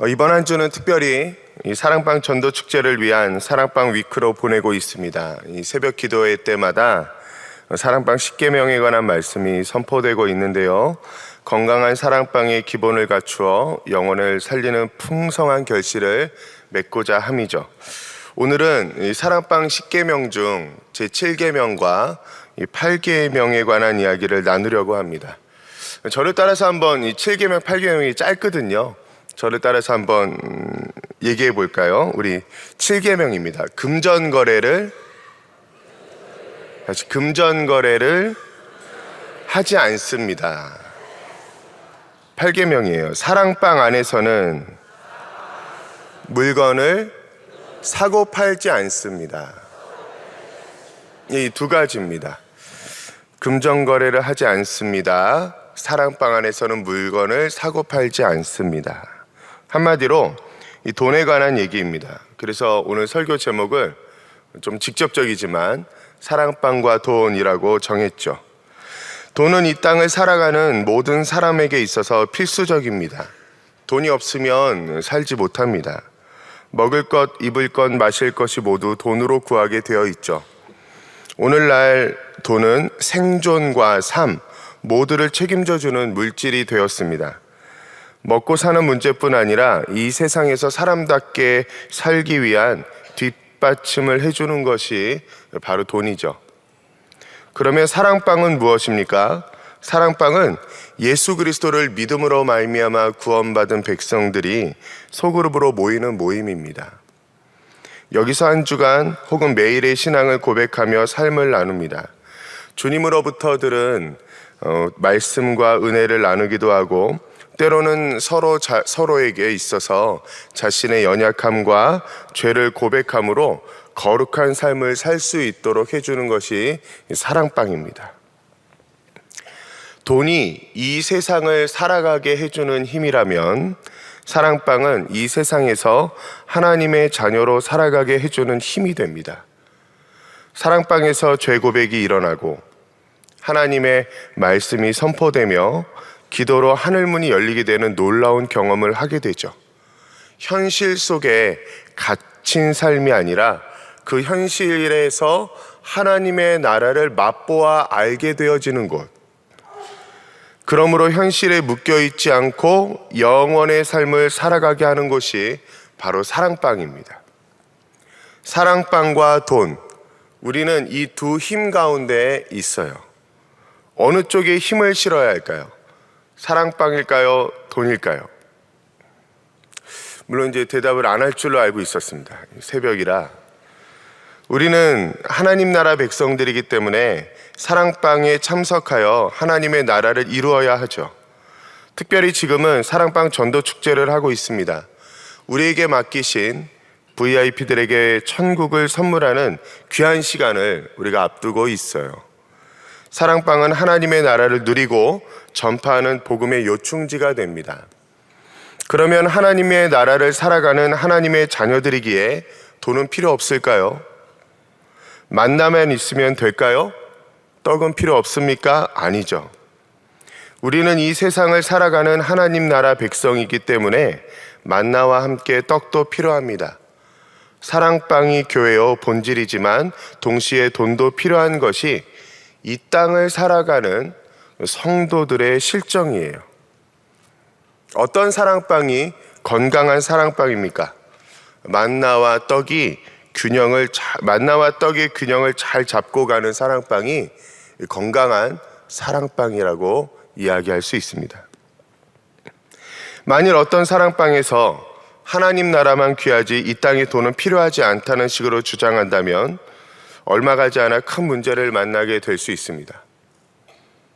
이번 한 주는 특별히 이 사랑방 전도 축제를 위한 사랑방 위크로 보내고 있습니다. 이 새벽 기도회 때마다 사랑방 10계명에 관한 말씀이 선포되고 있는데요. 건강한 사랑방의 기본을 갖추어 영혼을 살리는 풍성한 결실을 맺고자 함이죠. 오늘은 이 사랑방 10계명 중 제7계명과 이 8계명에 관한 이야기를 나누려고 합니다. 저를 따라서 한번 이 7계명, 8계명이 짧거든요. 저를 따라서 한번 얘기해 볼까요? 우리 7계명입니다. 금전거래를 하지 않습니다. 8계명이에요. 사랑방 안에서는 물건을 사고 팔지 않습니다. 이 두 가지입니다. 금전거래를 하지 않습니다. 사랑방 안에서는 물건을 사고 팔지 않습니다. 한마디로 이 돈에 관한 얘기입니다. 그래서 오늘 설교 제목을 좀 직접적이지만 사랑방과 돈이라고 정했죠. 돈은 이 땅을 살아가는 모든 사람에게 있어서 필수적입니다. 돈이 없으면 살지 못합니다. 먹을 것, 입을 것, 마실 것이 모두 돈으로 구하게 되어 있죠. 오늘날 돈은 생존과 삶 모두를 책임져주는 물질이 되었습니다. 먹고 사는 문제뿐 아니라 이 세상에서 사람답게 살기 위한 뒷받침을 해주는 것이 바로 돈이죠. 그러면 사랑방은 무엇입니까? 사랑방은 예수 그리스도를 믿음으로 말미암아 구원받은 백성들이 소그룹으로 모이는 모임입니다. 여기서 한 주간 혹은 매일의 신앙을 고백하며 삶을 나눕니다. 주님으로부터 들은 말씀과 은혜를 나누기도 하고 때로는 서로에게 있어서 자신의 연약함과 죄를 고백함으로 거룩한 삶을 살 수 있도록 해주는 것이 사랑방입니다. 돈이 이 세상을 살아가게 해주는 힘이라면 사랑방은 이 세상에서 하나님의 자녀로 살아가게 해주는 힘이 됩니다. 사랑방에서 죄 고백이 일어나고 하나님의 말씀이 선포되며 기도로 하늘문이 열리게 되는 놀라운 경험을 하게 되죠. 현실 속에 갇힌 삶이 아니라 그 현실에서 하나님의 나라를 맛보아 알게 되어지는 곳. 그러므로 현실에 묶여있지 않고 영원의 삶을 살아가게 하는 곳이 바로 사랑방입니다. 사랑방과 돈, 우리는 이 두 힘 가운데 있어요. 어느 쪽에 힘을 실어야 할까요? 사랑방일까요? 돈일까요? 물론 이제 대답을 안 할 줄로 알고 있었습니다. 새벽이라. 우리는 하나님 나라 백성들이기 때문에 사랑방에 참석하여 하나님의 나라를 이루어야 하죠. 특별히 지금은 사랑방 전도 축제를 하고 있습니다. 우리에게 맡기신 VIP들에게 천국을 선물하는 귀한 시간을 우리가 앞두고 있어요. 사랑방은 하나님의 나라를 누리고 전파하는 복음의 요충지가 됩니다. 그러면 하나님의 나라를 살아가는 하나님의 자녀들이기에 돈은 필요 없을까요? 만나만 있으면 될까요? 떡은 필요 없습니까? 아니죠. 우리는 이 세상을 살아가는 하나님 나라 백성이기 때문에 만나와 함께 떡도 필요합니다. 사랑방이 교회의 본질이지만 동시에 돈도 필요한 것이 이 땅을 살아가는 성도들의 실정이에요. 어떤 사랑방이 건강한 사랑방입니까? 만나와 떡의 균형을 잘 잡고 가는 사랑방이 건강한 사랑방이라고 이야기할 수 있습니다. 만일 어떤 사랑방에서 하나님 나라만 귀하지 이 땅의 돈은 필요하지 않다는 식으로 주장한다면 얼마 가지 않아 큰 문제를 만나게 될 수 있습니다.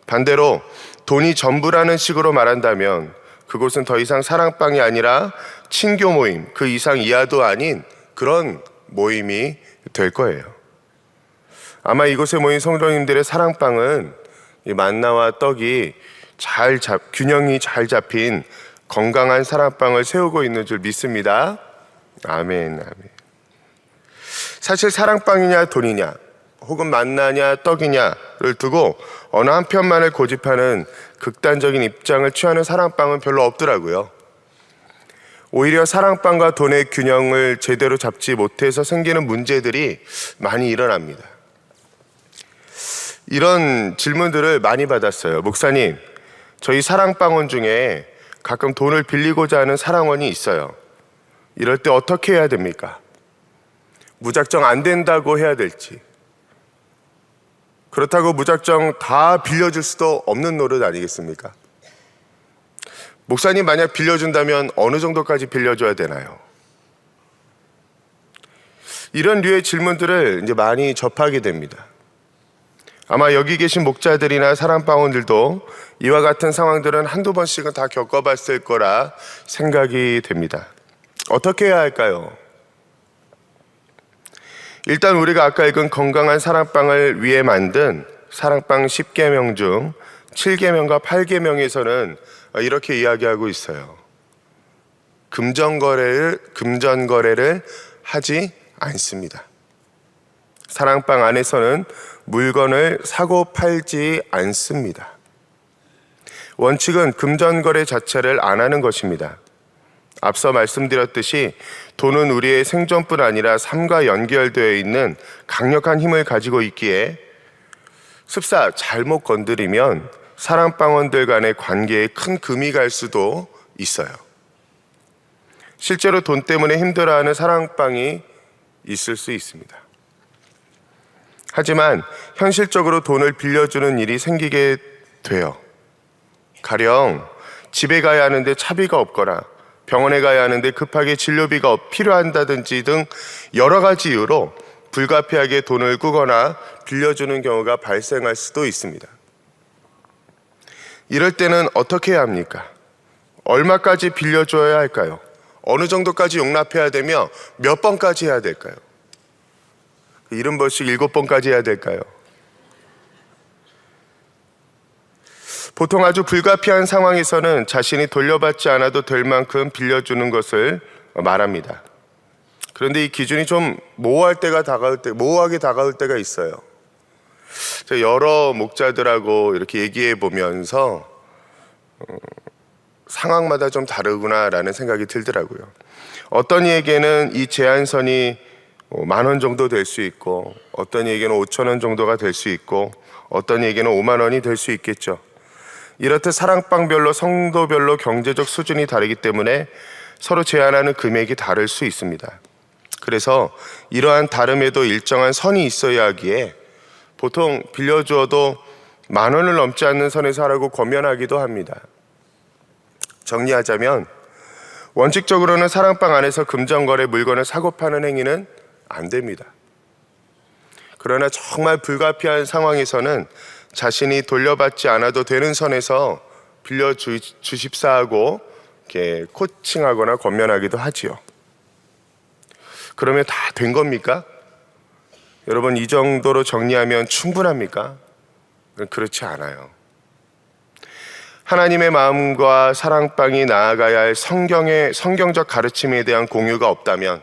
반대로 돈이 전부라는 식으로 말한다면 그곳은 더 이상 사랑방이 아니라 친교 모임, 그 이상 이하도 아닌 그런 모임이 될 거예요. 아마 이곳에 모인 성도님들의 사랑방은 이 만나와 떡이 균형이 잘 잡힌 건강한 사랑방을 세우고 있는 줄 믿습니다. 아멘, 아멘. 사실 사랑방이냐 돈이냐 혹은 만나냐 떡이냐를 두고 어느 한편만을 고집하는 극단적인 입장을 취하는 사랑방은 별로 없더라고요. 오히려 사랑방과 돈의 균형을 제대로 잡지 못해서 생기는 문제들이 많이 일어납니다. 이런 질문들을 많이 받았어요. 목사님, 저희 사랑방원 중에 가끔 돈을 빌리고자 하는 사랑원이 있어요. 이럴 때 어떻게 해야 됩니까? 무작정 안 된다고 해야 될지, 그렇다고 무작정 다 빌려줄 수도 없는 노릇 아니겠습니까? 목사님, 만약 빌려준다면 어느 정도까지 빌려줘야 되나요? 이런 류의 질문들을 이제 많이 접하게 됩니다. 아마 여기 계신 목자들이나 사랑방원들도 이와 같은 상황들은 한두 번씩은 다 겪어봤을 거라 생각이 됩니다. 어떻게 해야 할까요? 일단 우리가 아까 읽은 건강한 사랑방을 위해 만든 사랑방 10계명 중 7계명과 8계명에서는 이렇게 이야기하고 있어요. 금전거래를 하지 않습니다. 사랑방 안에서는 물건을 사고 팔지 않습니다. 원칙은 금전거래 자체를 안 하는 것입니다. 앞서 말씀드렸듯이 돈은 우리의 생존뿐 아니라 삶과 연결되어 있는 강력한 힘을 가지고 있기에 습사 잘못 건드리면 사랑방원들 간의 관계에 큰 금이 갈 수도 있어요. 실제로 돈 때문에 힘들어하는 사랑방이 있을 수 있습니다. 하지만 현실적으로 돈을 빌려주는 일이 생기게 돼요. 가령 집에 가야 하는데 차비가 없거나 병원에 가야 하는데 급하게 진료비가 필요한다든지 등 여러 가지 이유로 불가피하게 돈을 꾸거나 빌려주는 경우가 발생할 수도 있습니다. 이럴 때는 어떻게 해야 합니까? 얼마까지 빌려줘야 할까요? 어느 정도까지 용납해야 되며 몇 번까지 해야 될까요? 70번씩 7번까지 해야 될까요? 보통 아주 불가피한 상황에서는 자신이 돌려받지 않아도 될 만큼 빌려주는 것을 말합니다. 그런데 이 기준이 좀 모호하게 다가올 때가 있어요. 제가 여러 목자들하고 이렇게 얘기해 보면서 상황마다 좀 다르구나라는 생각이 들더라고요. 어떤 이에게는 이 제한선이 10,000원 정도 될 수 있고, 어떤 이에게는 5,000원 정도가 될 수 있고, 어떤 이에게는 5만 원이 될 수 있겠죠. 이렇듯 사랑방별로 성도별로 경제적 수준이 다르기 때문에 서로 제한하는 금액이 다를 수 있습니다. 그래서 이러한 다름에도 일정한 선이 있어야 하기에 보통 빌려주어도 10,000원을 넘지 않는 선에서 하라고 권면하기도 합니다. 정리하자면 원칙적으로는 사랑방 안에서 금전거래 물건을 사고 파는 행위는 안 됩니다. 그러나 정말 불가피한 상황에서는 자신이 돌려받지 않아도 되는 선에서 빌려주십사 하고 이렇게 코칭하거나 권면하기도 하지요. 그러면 다 된 겁니까? 여러분, 이 정도로 정리하면 충분합니까? 그렇지 않아요. 하나님의 마음과 사랑방이 나아가야 할 성경적 가르침에 대한 공유가 없다면,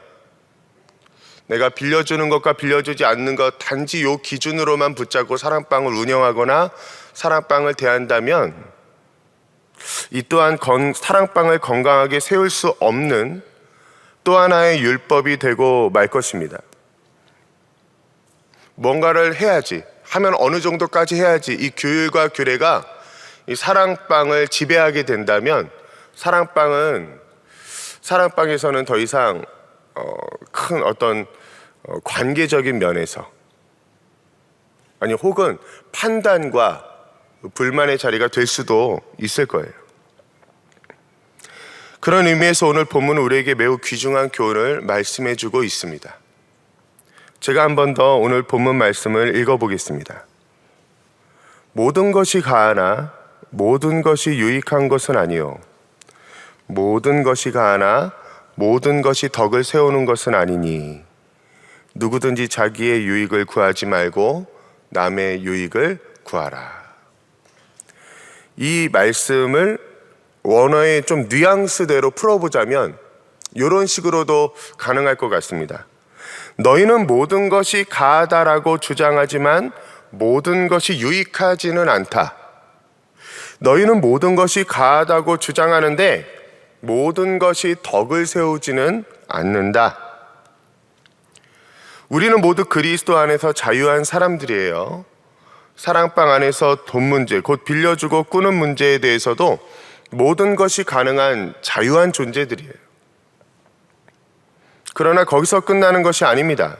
내가 빌려주는 것과 빌려주지 않는 것 단지 요 기준으로만 붙잡고 사랑방을 운영하거나 사랑방을 대한다면 이 또한 사랑방을 건강하게 세울 수 없는 또 하나의 율법이 되고 말 것입니다. 뭔가를 해야지, 하면 어느 정도까지 해야지, 이 규율과 규례가 이 사랑방을 지배하게 된다면 사랑방에서는 더 이상 큰 어떤 관계적인 면에서 혹은 판단과 불만의 자리가 될 수도 있을 거예요. 그런 의미에서 오늘 본문은 우리에게 매우 귀중한 교훈을 말씀해 주고 있습니다. 제가 한 번 더 오늘 본문 말씀을 읽어보겠습니다. 모든 것이 가하나 모든 것이 유익한 것은 아니요, 모든 것이 가하나 모든 것이 덕을 세우는 것은 아니니 누구든지 자기의 유익을 구하지 말고 남의 유익을 구하라. 이 말씀을 원어의 좀 뉘앙스대로 풀어보자면 이런 식으로도 가능할 것 같습니다. 너희는 모든 것이 가하다라고 주장하지만 모든 것이 유익하지는 않다. 너희는 모든 것이 가하다고 주장하는데 모든 것이 덕을 세우지는 않는다. 우리는 모두 그리스도 안에서 자유한 사람들이에요. 사랑방 안에서 돈 문제, 곧 빌려주고 꾸는 문제에 대해서도 모든 것이 가능한 자유한 존재들이에요. 그러나 거기서 끝나는 것이 아닙니다.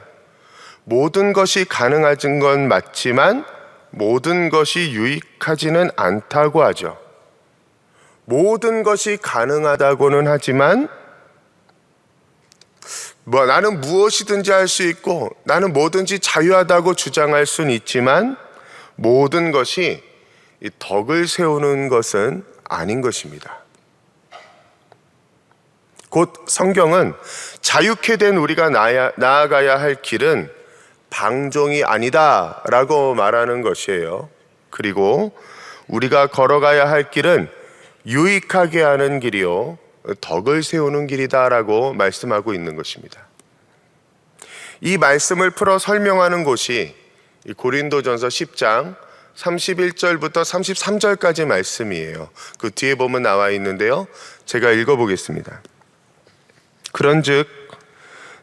모든 것이 가능한 건 맞지만 모든 것이 유익하지는 않다고 하죠. 모든 것이 가능하다고는 하지만 나는 무엇이든지 할 수 있고 나는 뭐든지 자유하다고 주장할 수는 있지만 모든 것이 덕을 세우는 것은 아닌 것입니다. 곧 성경은 자유케 된 우리가 나아가야 할 길은 방종이 아니다 라고 말하는 것이에요. 그리고 우리가 걸어가야 할 길은 유익하게 하는 길이요 덕을 세우는 길이다 라고 말씀하고 있는 것입니다. 이 말씀을 풀어 설명하는 곳이 고린도전서 10장 31절부터 33절까지 말씀이에요. 그 뒤에 보면 나와 있는데요, 제가 읽어보겠습니다. 그런즉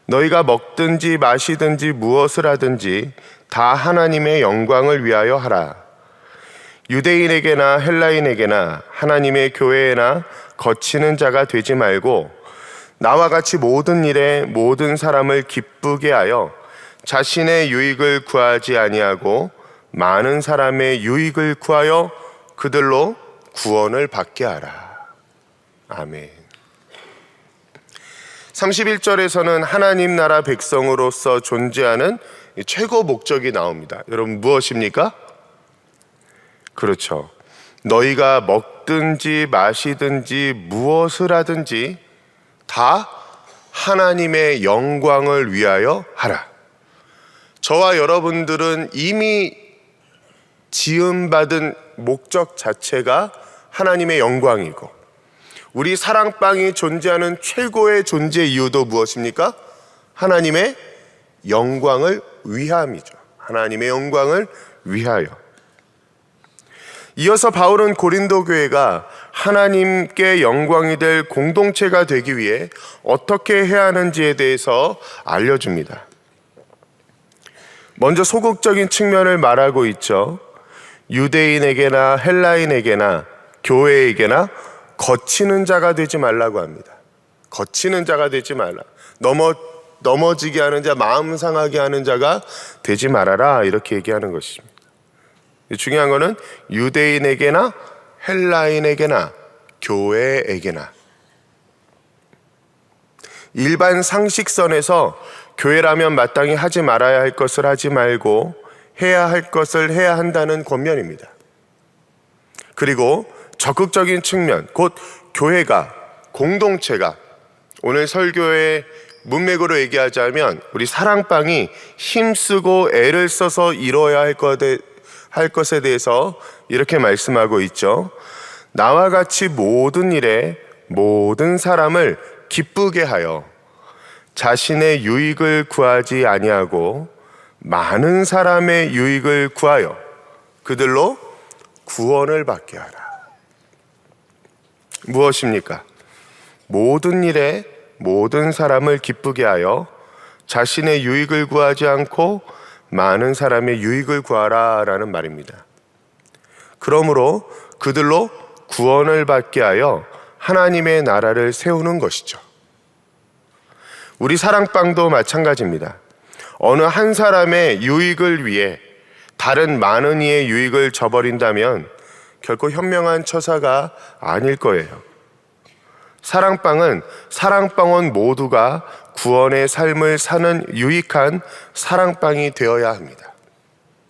너희가 먹든지 마시든지 무엇을 하든지 다 하나님의 영광을 위하여 하라. 유대인에게나 헬라인에게나 하나님의 교회에나 거치는 자가 되지 말고 나와 같이 모든 일에 모든 사람을 기쁘게 하여 자신의 유익을 구하지 아니하고 많은 사람의 유익을 구하여 그들로 구원을 받게 하라. 아멘. 31절에서는 하나님 나라 백성으로서 존재하는 최고 목적이 나옵니다. 여러분 무엇입니까? 그렇죠. 너희가 먹든지 마시든지 무엇을 하든지 다 하나님의 영광을 위하여 하라. 저와 여러분들은 이미 지음받은 목적 자체가 하나님의 영광이고 우리 사랑방이 존재하는 최고의 존재 이유도 무엇입니까? 하나님의 영광을 위함이죠. 하나님의 영광을 위하여. 이어서 바울은 고린도 교회가 하나님께 영광이 될 공동체가 되기 위해 어떻게 해야 하는지에 대해서 알려줍니다. 먼저 소극적인 측면을 말하고 있죠. 유대인에게나 헬라인에게나 교회에게나 거치는 자가 되지 말라고 합니다. 거치는 자가 되지 말라. 넘어지게 하는 자, 마음 상하게 하는 자가 되지 말아라, 이렇게 얘기하는 것입니다. 중요한 것은 유대인에게나 헬라인에게나 교회에게나. 일반 상식선에서 교회라면 마땅히 하지 말아야 할 것을 하지 말고 해야 할 것을 해야 한다는 권면입니다. 그리고 적극적인 측면, 곧 교회가, 공동체가, 오늘 설교의 문맥으로 얘기하자면 우리 사랑방이 힘쓰고 애를 써서 이뤄야 할 것에 대해서 이렇게 말씀하고 있죠. 나와 같이 모든 일에 모든 사람을 기쁘게 하여 자신의 유익을 구하지 아니하고 많은 사람의 유익을 구하여 그들로 구원을 받게 하라. 무엇입니까? 모든 일에 모든 사람을 기쁘게 하여 자신의 유익을 구하지 않고 많은 사람의 유익을 구하라 라는 말입니다. 그러므로 그들로 구원을 받게 하여 하나님의 나라를 세우는 것이죠. 우리 사랑방도 마찬가지입니다. 어느 한 사람의 유익을 위해 다른 많은 이의 유익을 저버린다면 결코 현명한 처사가 아닐 거예요. 사랑방은 사랑방원 모두가 구원의 삶을 사는 유익한 사랑방이 되어야 합니다.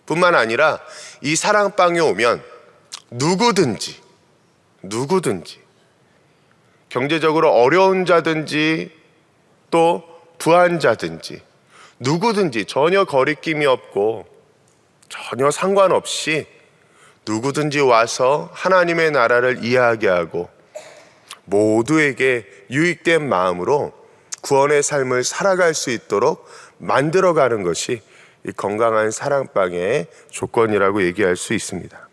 뿐만 아니라 이 사랑방에 오면 누구든지 경제적으로 어려운 자든지 또 부한 자든지 누구든지 전혀 거리낌이 없고 전혀 상관없이 누구든지 와서 하나님의 나라를 이해하게 하고 모두에게 유익된 마음으로 구원의 삶을 살아갈 수 있도록 만들어가는 것이 이 건강한 사랑방의 조건이라고 얘기할 수 있습니다.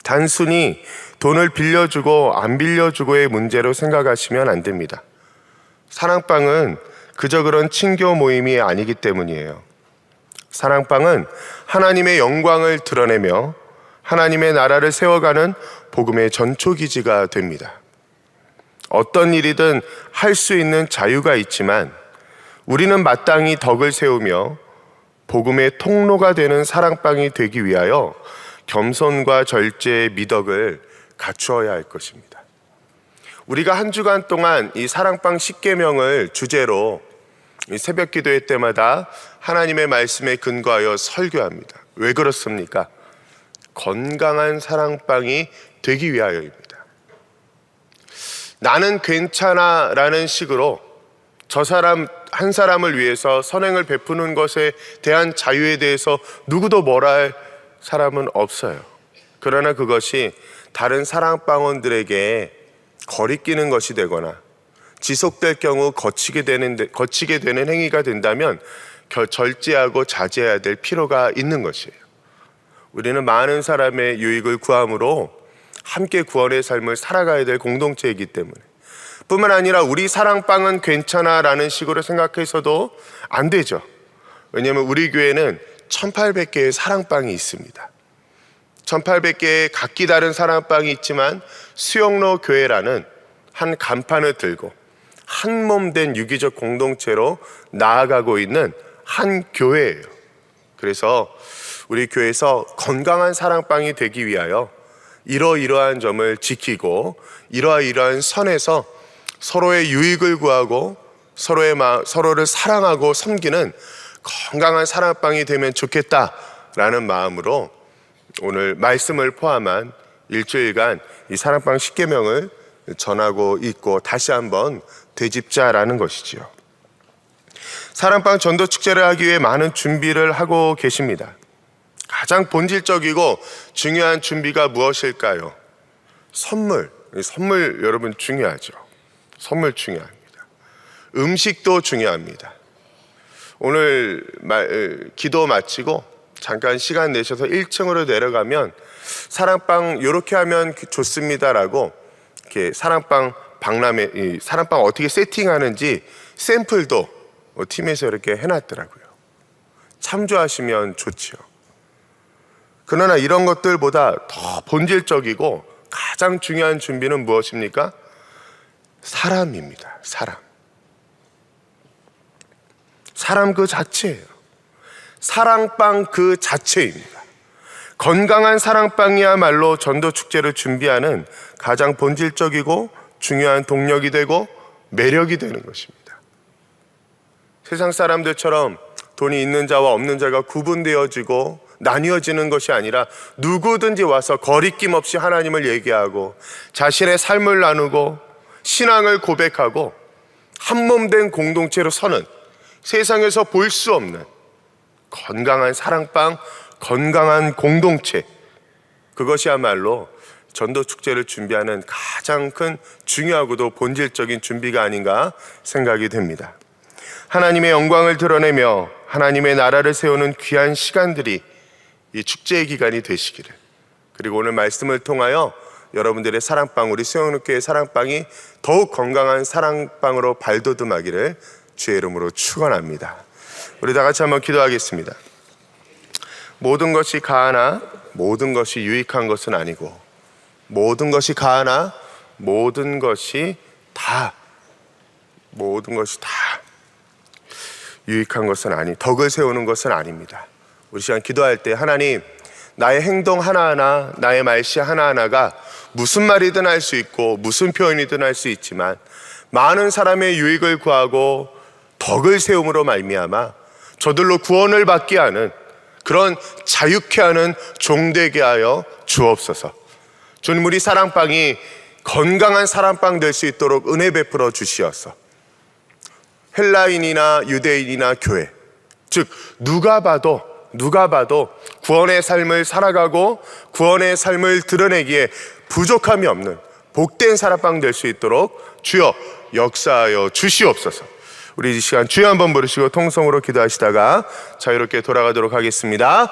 단순히 돈을 빌려주고 안 빌려주고의 문제로 생각하시면 안 됩니다. 사랑방은 그저 그런 친교 모임이 아니기 때문이에요. 사랑방은 하나님의 영광을 드러내며 하나님의 나라를 세워가는 복음의 전초기지가 됩니다. 어떤 일이든 할 수 있는 자유가 있지만 우리는 마땅히 덕을 세우며 복음의 통로가 되는 사랑방이 되기 위하여 겸손과 절제의 미덕을 갖추어야 할 것입니다. 우리가 한 주간 동안 이 사랑방 10계명을 주제로 새벽 기도회 때마다 하나님의 말씀에 근거하여 설교합니다. 왜 그렇습니까? 건강한 사랑방이 되기 위하여입니다. 나는 괜찮아 라는 식으로 저 사람 한 사람을 위해서 선행을 베푸는 것에 대한 자유에 대해서 누구도 뭐라 할 사람은 없어요. 그러나 그것이 다른 사랑방원들에게 거리끼는 것이 되거나 지속될 경우 거치게 되는 행위가 된다면 절제하고 자제해야 될 필요가 있는 것이에요. 우리는 많은 사람의 유익을 구함으로 함께 구원의 삶을 살아가야 될 공동체이기 때문에 뿐만 아니라 우리 사랑방은 괜찮아 라는 식으로 생각해서도 안 되죠. 왜냐하면 우리 교회는 1800개의 사랑방이 있습니다. 1800개의 각기 다른 사랑방이 있지만 수영로 교회라는 한 간판을 들고 한 몸 된 유기적 공동체로 나아가고 있는 한 교회예요. 그래서 우리 교회에서 건강한 사랑방이 되기 위하여 이러이러한 점을 지키고 이러이러한 선에서 서로의 유익을 구하고 서로를 사랑하고 섬기는 건강한 사랑방이 되면 좋겠다라는 마음으로 오늘 말씀을 포함한 일주일간 이 사랑방 10계명을 전하고 있고 다시 한번 되짚자라는 것이지요. 사랑방 전도 축제를 하기 위해 많은 준비를 하고 계십니다. 가장 본질적이고 중요한 준비가 무엇일까요? 선물 여러분 중요하죠. 선물 중요합니다. 음식도 중요합니다. 오늘 기도 마치고 잠깐 시간 내셔서 1층으로 내려가면 사랑방 이렇게 하면 좋습니다라고 이렇게 사랑방 어떻게 세팅하는지 샘플도 팀에서 이렇게 해놨더라고요. 참조하시면 좋지요. 그러나 이런 것들보다 더 본질적이고 가장 중요한 준비는 무엇입니까? 사람입니다. 사람 그 자체예요. 사랑방 그 자체입니다. 건강한 사랑방이야말로 전도축제를 준비하는 가장 본질적이고 중요한 동력이 되고 매력이 되는 것입니다. 세상 사람들처럼 돈이 있는 자와 없는 자가 구분되어지고 나뉘어지는 것이 아니라 누구든지 와서 거리낌 없이 하나님을 얘기하고 자신의 삶을 나누고 신앙을 고백하고 한몸된 공동체로 서는 세상에서 볼 수 없는 건강한 사랑방, 건강한 공동체, 그것이야말로 전도축제를 준비하는 가장 큰 중요하고도 본질적인 준비가 아닌가 생각이 됩니다. 하나님의 영광을 드러내며 하나님의 나라를 세우는 귀한 시간들이 이 축제의 기간이 되시기를, 그리고 오늘 말씀을 통하여 여러분들의 사랑방, 우리 수영로교회의 사랑방이 더욱 건강한 사랑방으로 발돋움하기를 주의 이름으로 축원합니다. 우리 다 같이 한번 기도하겠습니다. 모든 것이 가하나 모든 것이 유익한 것은 아니고, 모든 것이 가하나 모든 것이 다 유익한 것은 덕을 세우는 것은 아닙니다. 우리 시간 기도할 때 하나님, 나의 행동 하나하나, 나의 말씨 하나하나가 무슨 말이든 할 수 있고 무슨 표현이든 할 수 있지만 많은 사람의 유익을 구하고 덕을 세움으로 말미암아 저들로 구원을 받게 하는 그런 자유케 하는 종되게 하여 주옵소서. 주님, 우리 사랑방이 건강한 사랑방 될 수 있도록 은혜 베풀어 주시옵소서. 헬라인이나 유대인이나 교회, 즉 누가 봐도 구원의 삶을 살아가고 구원의 삶을 드러내기에 부족함이 없는 복된 사랑방 될 수 있도록 주여 역사하여 주시옵소서. 우리 이 시간 주여 한번 부르시고 통성으로 기도하시다가 자유롭게 돌아가도록 하겠습니다.